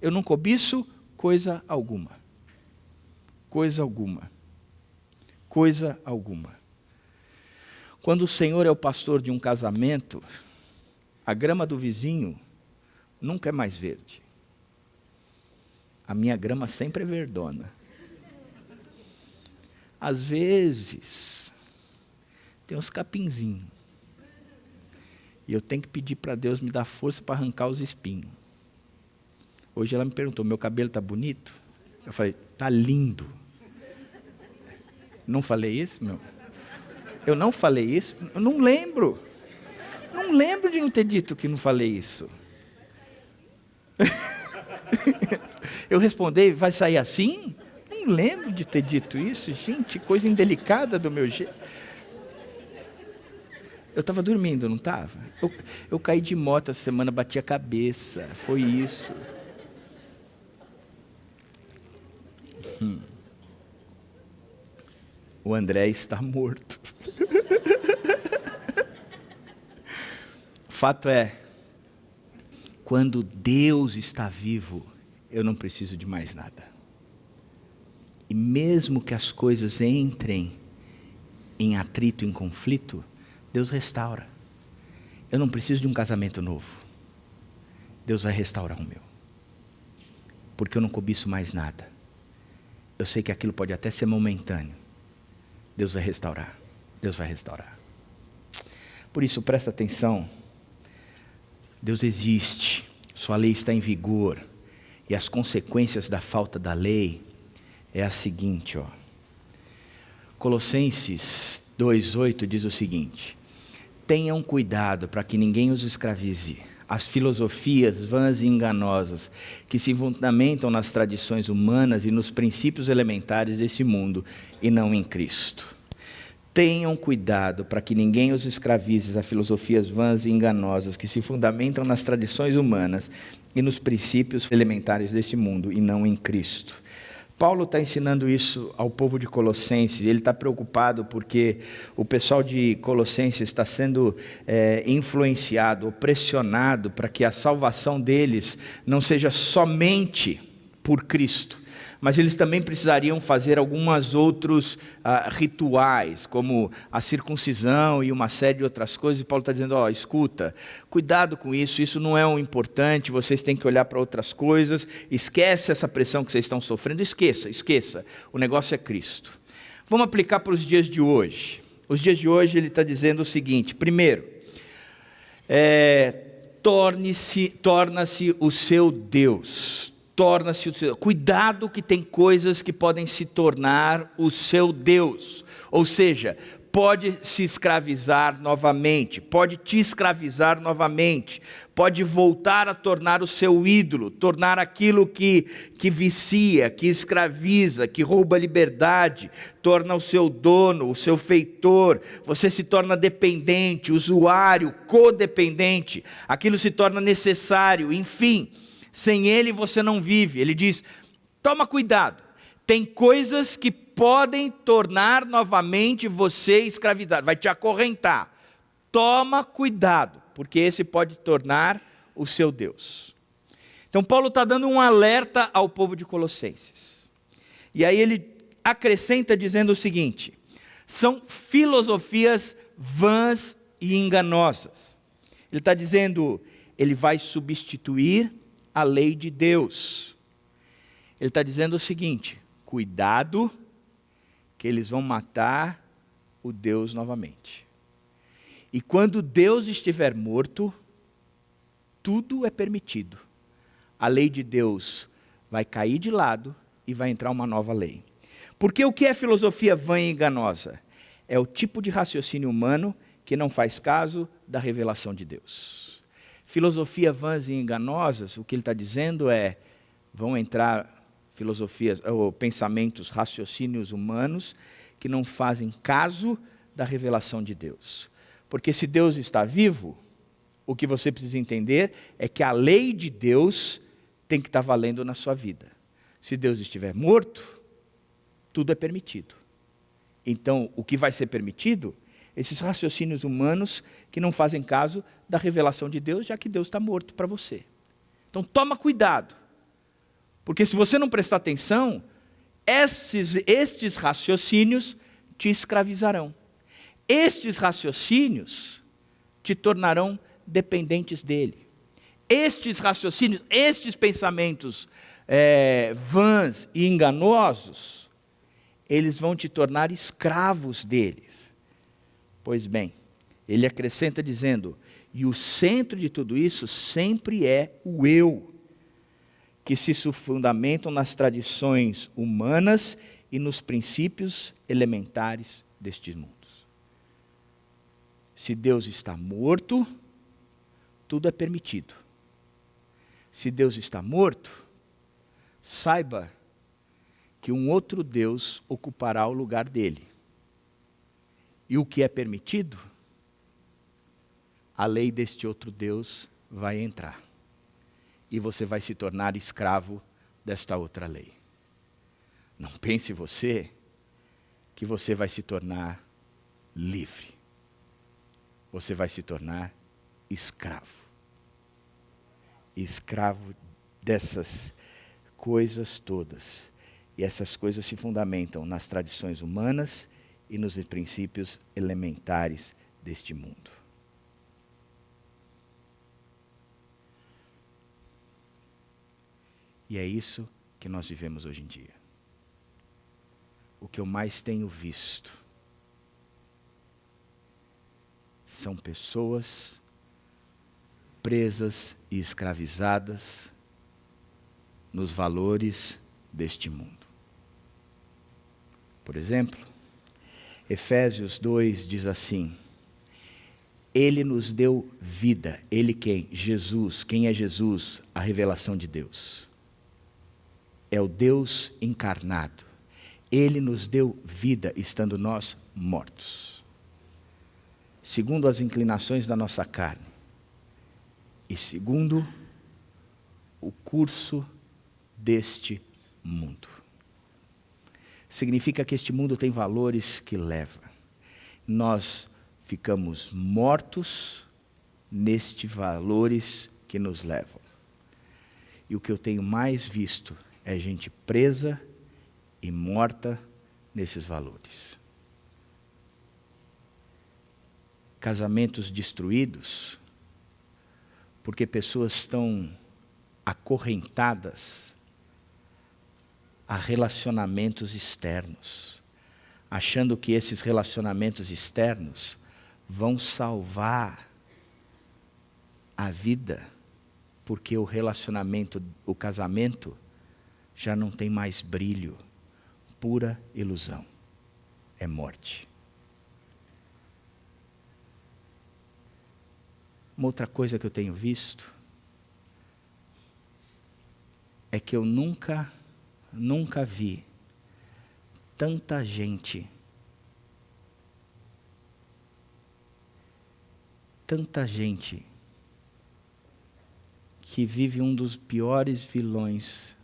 Eu não cobiço coisa alguma, coisa alguma, coisa alguma. Quando o Senhor é o pastor de um casamento, a grama do vizinho nunca é mais verde. A minha grama sempre é verdona. Às vezes, tem uns capinzinhos. E eu tenho que pedir para Deus me dar força para arrancar os espinhos. Hoje ela me perguntou, meu cabelo está bonito? Eu falei, está lindo. Não falei isso, meu? Eu não falei isso? Eu não lembro. Não lembro de não ter dito que não falei isso. Eu respondi, vai sair assim? Não lembro de ter dito isso, gente, coisa indelicada do meu jeito. Eu estava dormindo, não estava? Eu caí de moto essa semana, bati a cabeça, foi isso. O André está morto. O fato é, quando Deus está vivo, eu não preciso de mais nada. E mesmo que as coisas entrem em atrito, em conflito, Deus restaura. Eu não preciso de um casamento novo. Deus vai restaurar o meu. Porque eu não cobiço mais nada. Eu sei que aquilo pode até ser momentâneo. Deus vai restaurar. Deus vai restaurar. Por isso, presta atenção. Deus existe. Sua lei está em vigor. E as consequências da falta da lei é a seguinte, ó. Colossenses 2:8 diz o seguinte: tenham cuidado para que ninguém os escravize às filosofias vãs e enganosas que se fundamentam nas tradições humanas e nos princípios elementares desse mundo e não em Cristo. Tenham cuidado para que ninguém os escravize a filosofias vãs e enganosas que se fundamentam nas tradições humanas e nos princípios elementares deste mundo e não em Cristo. Paulo está ensinando isso ao povo de Colossenses. Ele está preocupado porque o pessoal de Colossenses está sendo influenciado, pressionado para que a salvação deles não seja somente por Cristo, mas eles também precisariam fazer alguns outros rituais, como a circuncisão e uma série de outras coisas. E Paulo está dizendo, escuta, cuidado com isso não é o importante, vocês têm que olhar para outras coisas, esquece essa pressão que vocês estão sofrendo, esqueça, o negócio é Cristo. Vamos aplicar para os dias de hoje. Os dias de hoje ele está dizendo o seguinte: primeiro, torna-se o seu Deus. Torna-se o seu. Cuidado que tem coisas que podem se tornar o seu Deus. Ou seja, pode se escravizar novamente, pode te escravizar novamente, pode voltar a tornar o seu ídolo, tornar aquilo que vicia, que escraviza, que rouba a liberdade, torna o seu dono, o seu feitor, você se torna dependente, usuário, codependente, aquilo se torna necessário, enfim. Sem ele você não vive. Ele diz, toma cuidado, tem coisas que podem tornar novamente você escravizado, vai te acorrentar. Toma cuidado, porque esse pode tornar o seu Deus. Então Paulo está dando um alerta ao povo de Colossenses. E aí ele acrescenta dizendo o seguinte: são filosofias vãs e enganosas. Ele está dizendo, ele vai substituir a lei de Deus. Ele está dizendo o seguinte: cuidado, que eles vão matar o Deus novamente. E quando Deus estiver morto, tudo é permitido. A lei de Deus vai cair de lado e vai entrar uma nova lei. Porque o que é filosofia vã e enganosa? É o tipo de raciocínio humano que não faz caso da revelação de Deus. Filosofia vãs e enganosas, o que ele está dizendo é, vão entrar filosofias, ou pensamentos, raciocínios humanos, que não fazem caso da revelação de Deus. Porque se Deus está vivo, o que você precisa entender é que a lei de Deus tem que estar valendo na sua vida. Se Deus estiver morto, tudo é permitido. Então, o que vai ser permitido? Esses raciocínios humanos que não fazem caso da revelação de Deus, já que Deus está morto para você. Então, toma cuidado. Porque se você não prestar atenção, estes raciocínios te escravizarão. Estes raciocínios te tornarão dependentes dele. Estes raciocínios, estes pensamentos vãs e enganosos, eles vão te tornar escravos deles. Pois bem, ele acrescenta dizendo, e o centro de tudo isso sempre é o eu, que se fundamentam nas tradições humanas e nos princípios elementares deste mundo. Se Deus está morto, tudo é permitido. Se Deus está morto, saiba que um outro Deus ocupará o lugar dele. E o que é permitido, a lei deste outro Deus vai entrar. E você vai se tornar escravo desta outra lei. Não pense você que você vai se tornar livre. Você vai se tornar escravo. Escravo dessas coisas todas. E essas coisas se fundamentam nas tradições humanas e nos princípios elementares deste mundo. E é isso que nós vivemos hoje em dia. O que eu mais tenho visto são pessoas presas e escravizadas nos valores deste mundo. Por exemplo, Efésios 2 diz assim, Ele nos deu vida. Ele quem? Jesus. Quem é Jesus? A revelação de Deus. É o Deus encarnado. Ele nos deu vida, estando nós mortos. Segundo as inclinações da nossa carne. E segundo o curso deste mundo. Significa que este mundo tem valores que leva. Nós ficamos mortos nestes valores que nos levam. E o que eu tenho mais visto é gente presa e morta nesses valores. Casamentos destruídos, porque pessoas estão acorrentadas a relacionamentos externos, achando que esses relacionamentos externos vão salvar a vida, porque o relacionamento, o casamento, já não tem mais brilho, pura ilusão, é morte. Uma outra coisa que eu tenho visto é que eu nunca vi tanta gente que vive um dos piores vilões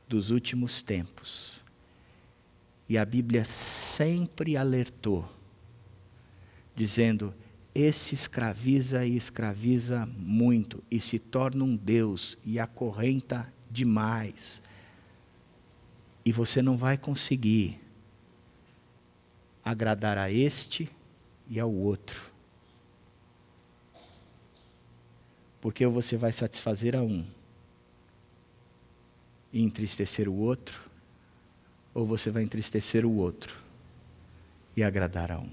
dos últimos tempos. E a Bíblia sempre alertou, dizendo, esse escraviza e escraviza muito, e se torna um Deus, e acorrenta demais. E você não vai conseguir agradar a este e ao outro. Porque você vai satisfazer a um e entristecer o outro, ou você vai entristecer o outro e agradar a um.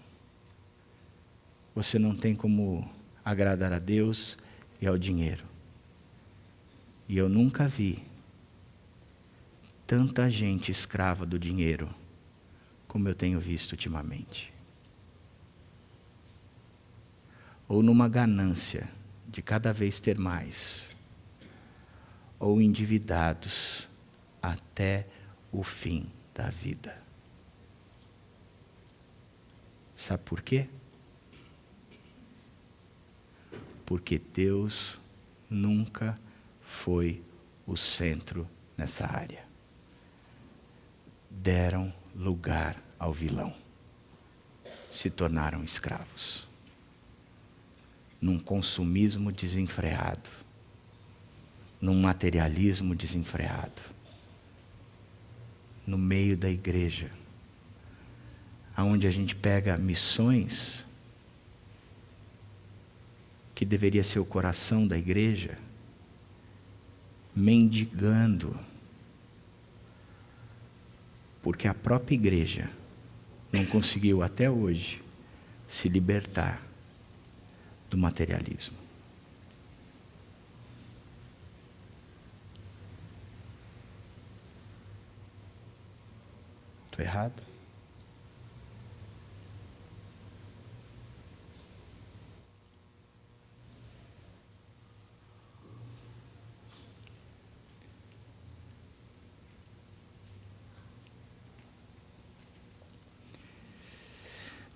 Você não tem como agradar a Deus e ao dinheiro. E eu nunca vi tanta gente escrava do dinheiro como eu tenho visto ultimamente. ou numa ganância de cada vez ter mais, ou endividados até o fim da vida. Sabe por quê? Porque Deus nunca foi o centro nessa área. Deram lugar ao vilão. Se tornaram escravos. Num consumismo desenfreado. Num materialismo desenfreado. No meio da igreja. Onde a gente pega missões, que deveria ser o coração da igreja, mendigando, porque a própria igreja não conseguiu até hoje se libertar do materialismo. Estou errado?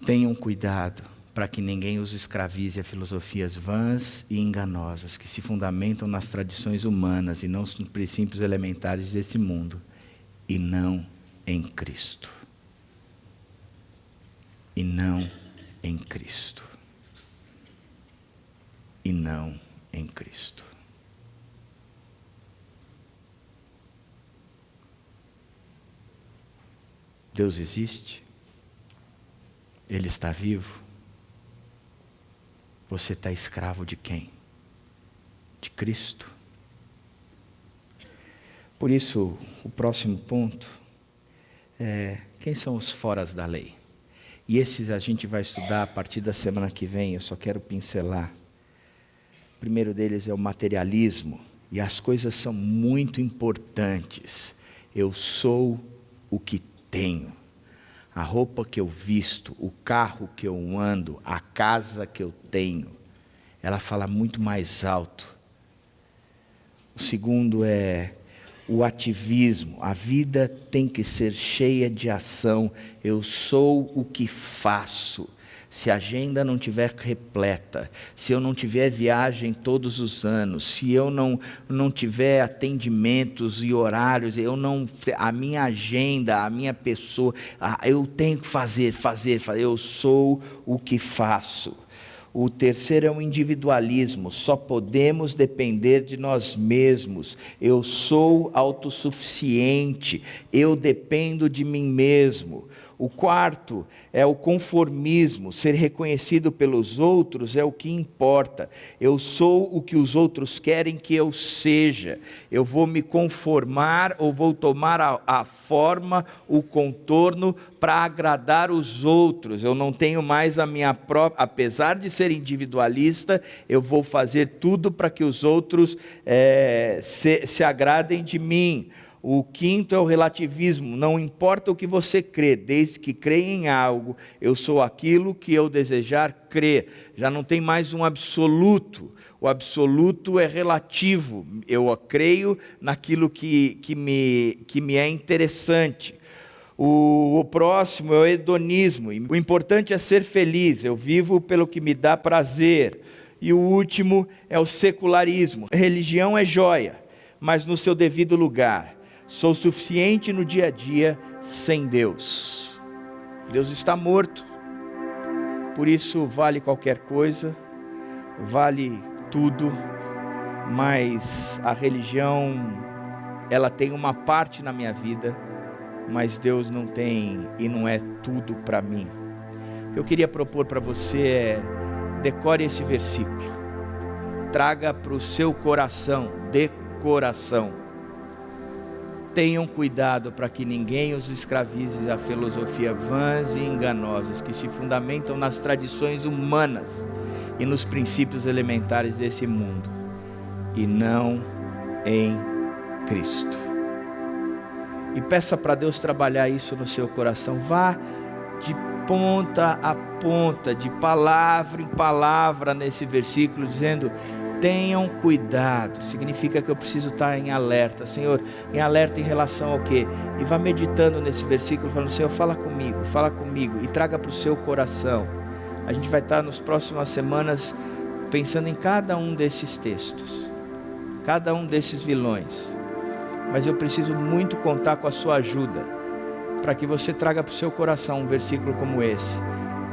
Tenham cuidado para que ninguém os escravize a filosofias vãs e enganosas, que se fundamentam nas tradições humanas e não nos princípios elementares desse mundo, e não em Cristo. E não em Cristo. E não em Cristo. Deus existe? Ele está vivo? Você está escravo de quem? De Cristo. Por isso, o próximo ponto é: quem são os foras da lei? E esses a gente vai estudar a partir da semana que vem, eu só quero pincelar. O primeiro deles é o materialismo, e as coisas são muito importantes. Eu sou o que tenho. A roupa que eu visto, o carro que eu ando, a casa que eu tenho, ela fala muito mais alto. O segundo é o ativismo. A vida tem que ser cheia de ação. Eu sou o que faço. Se a agenda não tiver repleta, se eu não tiver viagem todos os anos, se eu não tiver atendimentos e horários, a minha agenda, a minha pessoa, eu tenho que fazer, eu sou o que faço. O terceiro é o individualismo, só podemos depender de nós mesmos. Eu sou autossuficiente, eu dependo de mim mesmo. O quarto é o conformismo, ser reconhecido pelos outros é o que importa. Eu sou o que os outros querem que eu seja. Eu vou me conformar ou vou tomar a forma, o contorno para agradar os outros. Eu não tenho mais a minha própria, apesar de ser individualista, eu vou fazer tudo para que os outros se agradem de mim. O quinto é o relativismo, não importa o que você crê, desde que creia em algo, eu sou aquilo que eu desejar crer. Já não tem mais um absoluto, o absoluto é relativo, eu creio naquilo que me é interessante. O próximo é o hedonismo, o importante é ser feliz, eu vivo pelo que me dá prazer. E o último é o secularismo, a religião é joia, mas no seu devido lugar. Sou suficiente no dia a dia sem Deus. Deus está morto. Por isso vale qualquer coisa, vale tudo, mas a religião, ela tem uma parte na minha vida, mas Deus não tem e não é tudo para mim. O que eu queria propor para você é: decore esse versículo, traga para o seu coração, de coração. Tenham cuidado para que ninguém os escravize a filosofia vãs e enganosas, que se fundamentam nas tradições humanas e nos princípios elementares desse mundo, e não em Cristo. E peça para Deus trabalhar isso no seu coração. Vá ponta a ponta, de palavra em palavra nesse versículo, dizendo: tenham cuidado. Significa que eu preciso estar em alerta. Senhor, em alerta em relação ao quê? E vá meditando nesse versículo, falando: Senhor, fala comigo, e traga para o seu coração. A gente vai estar nas próximas semanas pensando em cada um desses textos, cada um desses vilões. Mas eu preciso muito contar com a sua ajuda, para que você traga para o seu coração um versículo como esse,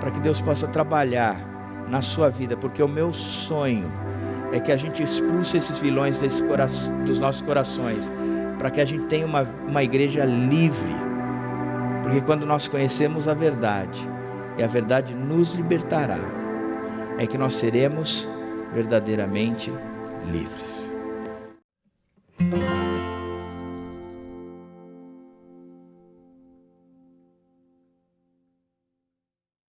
para que Deus possa trabalhar na sua vida, porque o meu sonho é que a gente expulse esses vilões dos nossos corações, para que a gente tenha uma igreja livre, porque quando nós conhecemos a verdade, e a verdade nos libertará, é que nós seremos verdadeiramente livres.